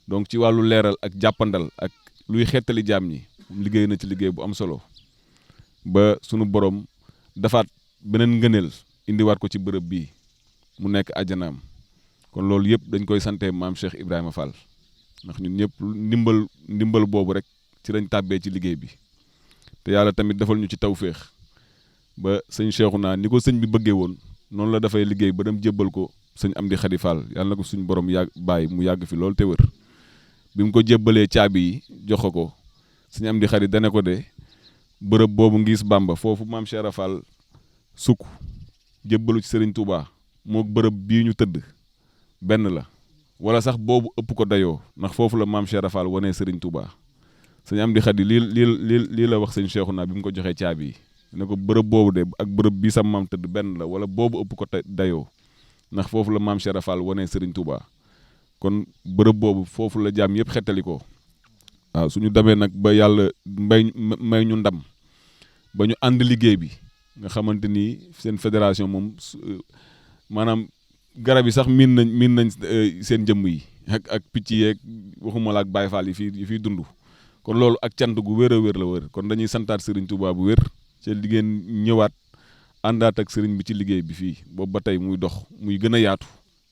donc ci wàllu leeral ak jàppandal ak luy xettali jaam ñi liggéey na ci liggéey bu am solo ba sunu borom dafaat beneen ngëneel indiwaat ko ci bërëb bii mu nekk àjjanaam kon loolu yëpp dañ koy sante maam Cheikh Ibrahima Fall ndax ñun ñëpp ndimbal boobu rek ci lañ tàbbee ci liggéey bi te yàlla tamit defal ñu ci tawféex ba sëñ Cheikhouna ni ko sëñ bi bëggee woon noonu la dafay liggéey ba dem jébbal ko sëñ Amdi Khady Fall yàlla na ko suñu borom bàyyi mu yàgg fi loolu te wër bi mu ko jébbalee caabi yi jox ko sëñ Amdi Khady dane ko de bërëb boobu ngi gis Bamba foofu maam Cheikh Fall sukk jébbalu ci Serigne Touba moog bërëb bii ñu tëdd benn la wala sax boobu ëpp ko dayoo ndax foofu la maam Cheikh Rafal wanee Serigne Touba sëñ Amdi Xadi lii la wax sëñ Cheikhouna bi mu ko joxee caabi yi ne ko bërëb boobu de ak bërëb bii sam maam tëdd benn la wala boobu ëpp ko dayoo ndax foofu la maam Cheikh Rafal wanee Serigne Touba kon bërëb boobu foofu la jaam yëpp xettali ko waaw suñu demee nag ba yàlla may ñu ndam ba ñu ànd liggéey bi nga xamante ni seen fédération moom maanaam garab yi sax miin nañ seen jëmm yi ak picc yeeg waxuma la ak Baye Fall yi fiy dund kon loolu ak cant gu wér a wér la wér kon dañuy santaat Serigne Touba bu wér ci liggéey ñëwaat àndaat ak Serigne bi ci liggéey bi fii boobu ba tey muy dox muy gën a yaatu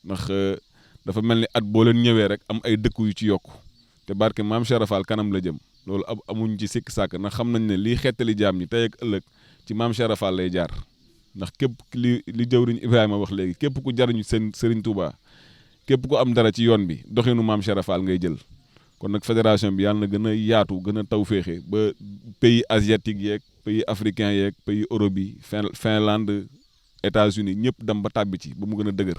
ndax dafa mel ni at boo leen ñëwee rek am ay dëkk yu ci yokk te barke maam Cheikh Rafal kanam la jëm loolu amuñ ci sikk sàkk ndax xam nañ ne lii xettali jaam ñi tey ak ëllëg ci maam Cheikh Rafal lay jaar ndax képp li jëwriñ Ibrahima wax léegi képp ku jariñu seen Serigne Touba képp ku am dara ci yoon bi doxinu maam Cheikh Rafal ngay jël kon nag fédération bi yàlla na gën a yaatu gën a tawféexe ba pays asiatique yeeg pays africain yeeg pays Europe yi Finlande États-Unis ñëpp dem ba tàbbi ci ba mu gën a dëgër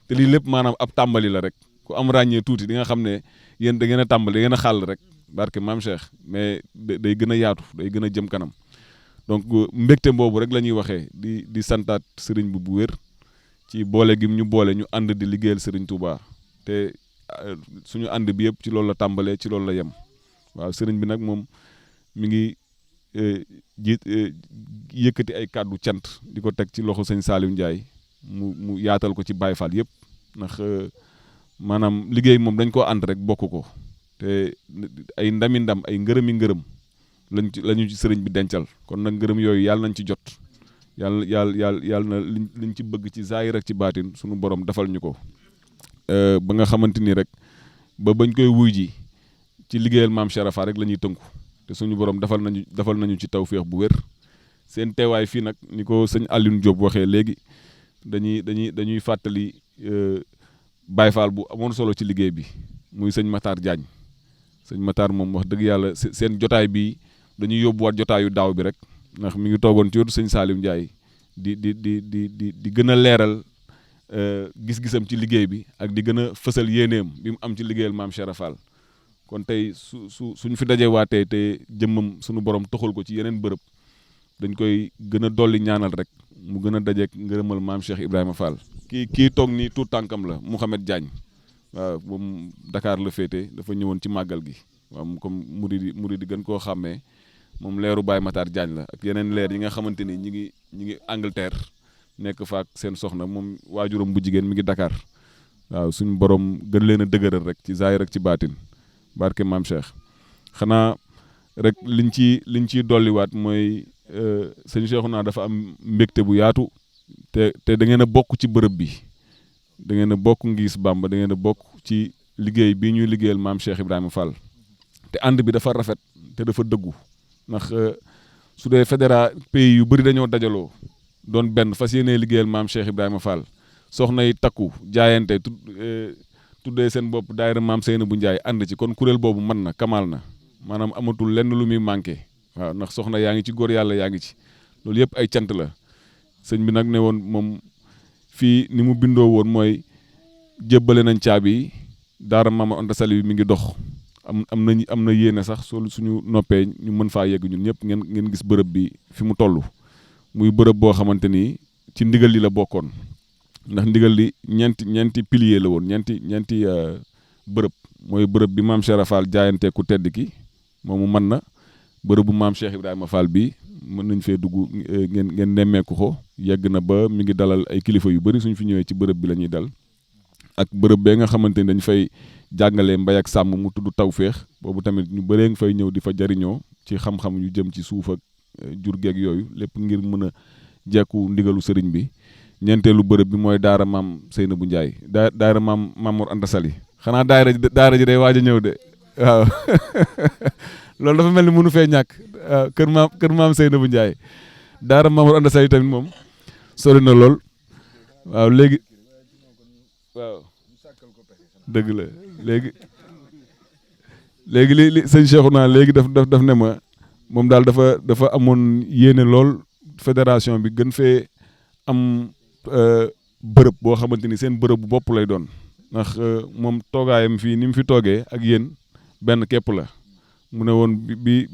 te lii lépp maanaam ab tàmbali la rek ku am ràññee tuuti di nga xam ne yéen da ngeen a tàmbali da ngeen a xàll rek barke maam Cheikh mais day gën a yaatu day gën a jëm kanam donc mbégte boobu rek la ñuy waxee di santaat sëriñ bu wér ci boole gi ñu boole ñu ànd di liggéeyal sëriñ Touba te suñu ànd bi yëpp ci loolu la tàmbalee ci loolu la yem waaw sëriñ bi nag moom mi ngi yëkkati ay kàddu cant di ko teg ci loxo sëñ Saliou Ndiaye mu yaatal ko ci Baye Fall yëpp ndax maanaam liggéey moom dañ koo ànd rek bokk ko te ay ndami ndam ay ngërëmi ngërëm lañu ci sëriñ bi dencal kon nag ngërëm yooyu yàlla nañ ci jot yàlla na liñ ci bëgg ci zaahir ak ci baatin suñu borom defal ñu ko ba nga xamante ni rek ba bañ koy wuy ji ci liggéeyal maam Cheikh Rafal rek la ñuy tënku te suñu borom defal nañu ci tawféex bu wér seen teewaay fii nag ni ko sëñ Alioune Diop waxee léegi dañuy fàttali Baye Fall bu amoon solo ci liggéey bi muy sëñ Matar Diagne sëñ Matar moom wax dëgg yàlla seen jotaay bi dañuy yóbbuwaat jotaayu daaw bi rek ndax mi ngi toogoon ci wetu sëñ Saliou Ndiaye di gën a leeral gis-gisam ci liggéey bi ak di gën a fësal yéeneem bi mu am ci liggéeyal maam Cheikh Rafal kon tey suñ fi dajee waatee te jëmmam suñu borom toxal ko ci yeneen bërëb dañ koy gën a dolli ñaanal rek mu gën a dajeek ngërëmal maam Cheikh Ibrahima Fall. kii toog nii tout tànkam la Mouhamed Diagne waaw moom Dakar la féete dafa ñëwoon ci màggal gi waaw comme muridi gën koo xàmmee moom leeru Baye Matar Diagne la ak yeneen leer yi nga xamante ni ñi ngi Angleterre nekk faak seen soxna moom waajuram bu jigéen mi ngi Dakar waaw suñu borom gën leen a dëgëral rek ci zaahir ak ci baatin barke maam Cheikh xanaa rek liñ ciy dolliwaat mooy sëñ Cheikhouna dafa am mbégte bu yaatu te da ngeen a bokk ci bërëb bi da ngeen a bokk Ngis Bamba da ngeen a bokk ci liggéey bii ñuy liggéeyal maam Cheikh Ibrahima Fall te ànd bi dafa rafet te dafa dëggu ndax su dee pays yu bëri dañoo dajaloo doon benn fas yéenee liggéeyal maam Cheikh Ibrahima Fall soxna yi takku jaayante tuddee seen bopp daayira maam Seynabou Ndiaye ànd ci kon kuréel boobu mën na kamal na maanaam amatul lenn lu muy manqué waaw ndax soxna yaa ngi ci góor yàlla yaa ngi ci loolu yëpp ay cant la sëñ bi nag ne woon moom fii ni mu bindoo woon mooy jébbale nañ caabi daara Maam Anta Sali bi mi ngi dox am na yéene sax suñu noppee ñu mën faa yegg ñun ñëpp ngeen gis bërëb bi fi mu toll muy bërëb boo xamante ni ci ndigal li la bokkoon ndax ndigal li ñeenti pilier la woon ñeenti bërëb mooy bërëb bi maam Cheikh Rafal jaayante ku tedd ki moomu mën na bërëbu maam Cheikh Ibrahima Fall bi mën nañ fee dugg ngeen nemmeeku ko yegg na ba mi ngi dalal ay kilifa yu bari suñ fi ñëwee ci bërëb bi la ñuy dal ak bërëb bee nga xamante ni dañ fay jàngalee mbay ak sàmm mu tudd Tawféex boobu tamit ñu bëree nga fay ñëw di fa jariñoo ci xam-xam yu jëm ci suuf ak jur geeg yooyu lépp ngir mën a jekku ndigalu sëriñ bi ñeenteelu bërëb bi mooy daara maam Seynabou Ndiaye daara maam Mamour Anta Sali xanaa daara ji day waaj a ñëw de waaw loolu dafa mel ni mënu fee ñàkk waaw kër maam Seynabou Ndiaye daara Mamour Anta Sali tamit moom sori na lool waaw léegi waaw dëgg la léegi li sëñ Cheikhouna léegi daf ne ma moom daal dafa amoon yéene lool fédération bi gën fee am bërëb boo xamante ni seen bërëb bu bopp lay doon ndax moom toogaayam fii ni mu fi toogee ak yéen benn képp la mu ne woon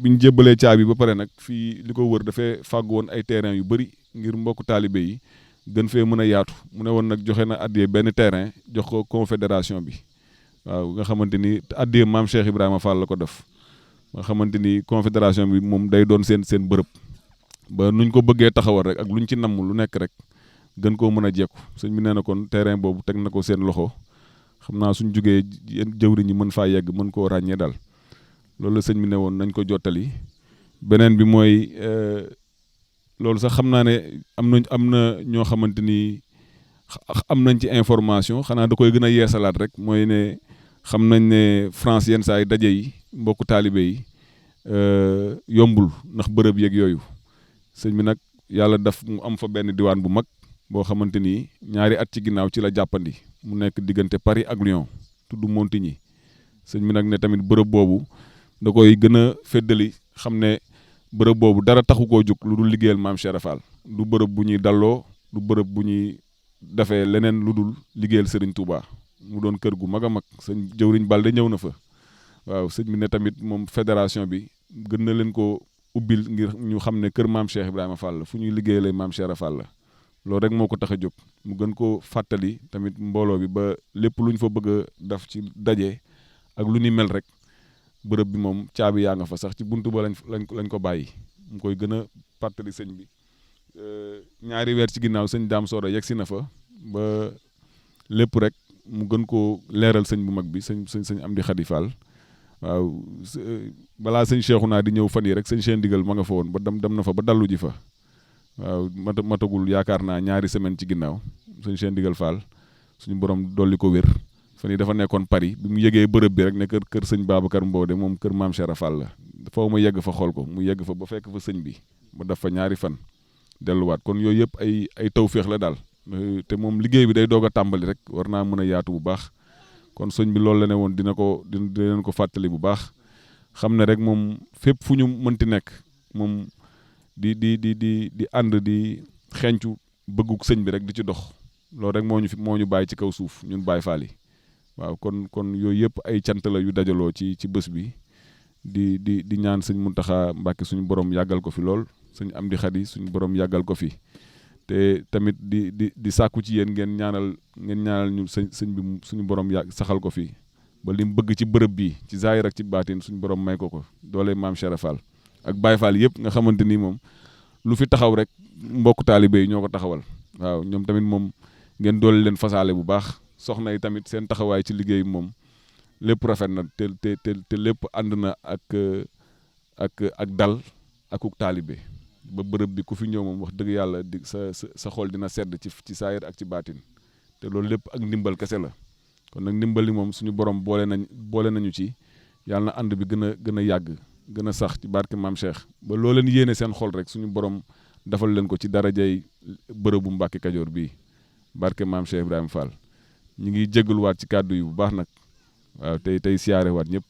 biñ jébbalee caabi ba pare nag fii li ko wër dafay fàgg woon ay terrain yu bëri ngir mbokk taalibe yi gën fee mën a yaatu mu ne woon nag joxe na addiyee benn terrain jox ko confédération bi waaw nga xamante ni addiyee maam Cheikh Ibrahima Fall la ko def nga xamante ni confédération bi moom day doon seen bërëb ba nuñ ko bëggee taxawal rek ak luñ ci namm lu nekk rek gën koo mën a jekku sëñ bi nee na kon terrain boobu teg na ko seen loxo xam naa suñ jógee jëwriñ ñi mën faa yegg mën koo ràññee daal loolu la sëñ bi ne woon nañ ko jottali beneen bi mooy loolu sax xam naa ne am na ñoo xamante ni am nañ ci information xanaa da koy gën a yeesalaat rek mooy ne xam nañ ne France yenn saa yi daje yi mbokku taalibe yi yombul ndax bërëb yeeg yooyu sëñ bi nag yàlla daf mu am fa benn diwaan bu mag boo xamante ni ñaari at ci ginnaaw ci la jàppandi mu nekk diggante Paris ak Lyon tudd Montigny sëñ bi nag ne tamit bërëb boobu da koy gën a feddali xam ne bërëb boobu dara taxu koo jóg lu dul liggéeyal maam Cheikh Fall du bërëb bu ñuy dalloo du bërëb bu ñuy defee leneen lu dul liggéeyal Serigne Touba mu doon kër gu mag a mag sëñ jëwriñ Balde ñëw na fa waaw sëñ bi ne tamit moom fédération bi gën na leen ko ubbil ngir ñu xam ne kër maam Cheikh Ibrahima Fall la fu ñuy liggéeyalee maam Cheikh Fall la loolu rek moo ko tax a jóg mu gën ko fàttali tamit mbooloo bi ba lépp lu ñu fa bëgg a def ci daje ak lu ni mel rek bërëb bi moom caabi yaa nga fa sax ci buntu ba lañ ko bàyyi mu koy gën a fàttali sëñ bi ñaari weer ci ginnaaw sëñ Daam Soora yegg si na fa ba lépp rek mu gën koo leeral sëñ bu mag bi sëñ Amdi Xadi Fall waaw balaa sëñ Cheikhouna di ñëw fan yi rek sëñ Cheikh Ndigal ma nga fa woon ba dem na fa ba dallu ji fa waaw matagul yaakaar naa ñaari semaine ci ginnaaw sëñ Cheikh Ndigal Fall suñu borom dolli ko wér fan yi dafa nekkoon Paris bi mu yëgee bërëb bi rek ne kër sëñ Babacar Mbow de moom kër maam Cheikh Fall la foo ma yegg fa xool ko mu yegg fa ba fekk fa sëñ bi ba def fa ñaari fan delluwaat kon yooyu yëpp ay tawféex la daal te moom liggéey bi day doog a tàmbali rek war naa mën a yaatu bu baax kon sëñ bi loolu la ne woon dina leen ko fàttali bu baax xam ne rek moom fépp fu ñu mënti nekk moom di ànd di xencu bëgguk sëñ bi rek di ci dox loolu rek moo ñu bàyyi ci kaw suuf ñun Baay Faal yi waaw kon yooyu yëpp ay cant la yu dajaloo ci bés bi di ñaan sëñ Muntaxa Mbàkke suñu borom yàggal ko fi lool sëñ Amdi Xadi suñu borom yàggal ko fi te tamit di sàkku ci yéen ngeen ñaanal ñu sëñ bi suñu borom saxal ko fi ba li mu bëgg ci bërëb bi ci zaahir ak ci baatin suñu borom may ko doole maam Cheikh Fall ak Baye Fall yëpp nga xamante ni moom lu fi taxaw rek mbokk taalibe yi ñoo ko taxawal waaw ñoom tamit moom ngeen doole leen fasaale bu baax soxna yi tamit seen taxawaay ci liggéey moom lépp rafet na te lépp ànd na ak dal akuk taalibe ba bërëb bi ku fi ñëw moom wax dëgg yàlla sa xol dina sedd ci saayir ak ci baatin te loolu lépp ak ndimbal kese la kon nag ndimbal li moom suñu borom boole nañu ci yàlla na ànd bi gën a yàgg gën a sax ci barke maam Cheikh ba loo leen yéene seen xol rek suñu borom defal leen ko ci darajay bërëbu Mbàkke Kajoor bii barke maam Cheikh Ibrahima Fall ñu ngi jégaluwaat ci kàddu yi bu baax nag waaw tey siyaare waat ñëpp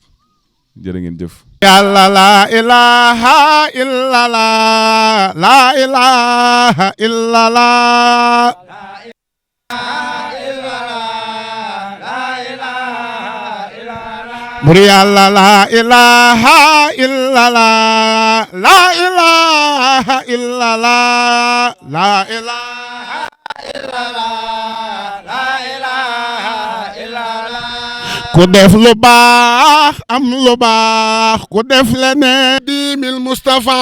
jërë ngeen jëf. yàlla la ilaha illallah la ilaha illallah bur yàlla la ilaha illallah la ilaha illallah la ilaha illallah la ilaha illallah ku def lu baax am lu baax ku def leneen dimil Mustafa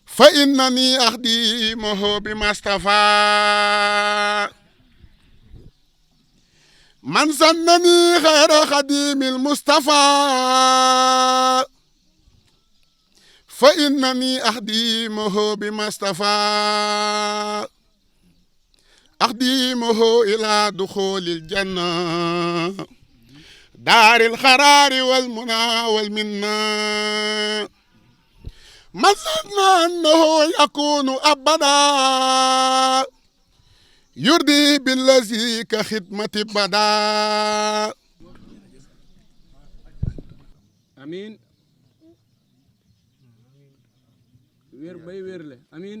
fa innani axdimuhu bi Mustafa man sannani xayra xadimil Mustafa fa innani axdimuhu bi Mustafa axdimuhu ila duxulil janna daaril xaraari wal muna wal minna man sanna annahu yakunu abada yurdi billazi ka xidmati bada amiin wér bay wérle amiin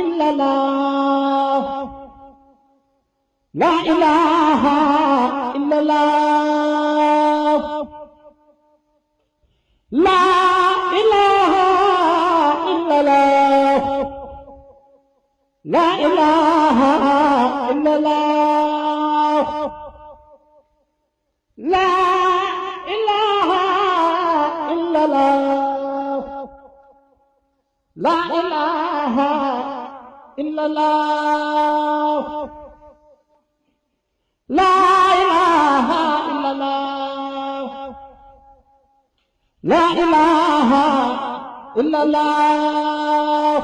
إلا الله لا إله إلا الله لا إله إلا الله لا إله إلا الله لا إله إلا الله لا إله إلا الله لا إله إلا الله لا إله إلا الله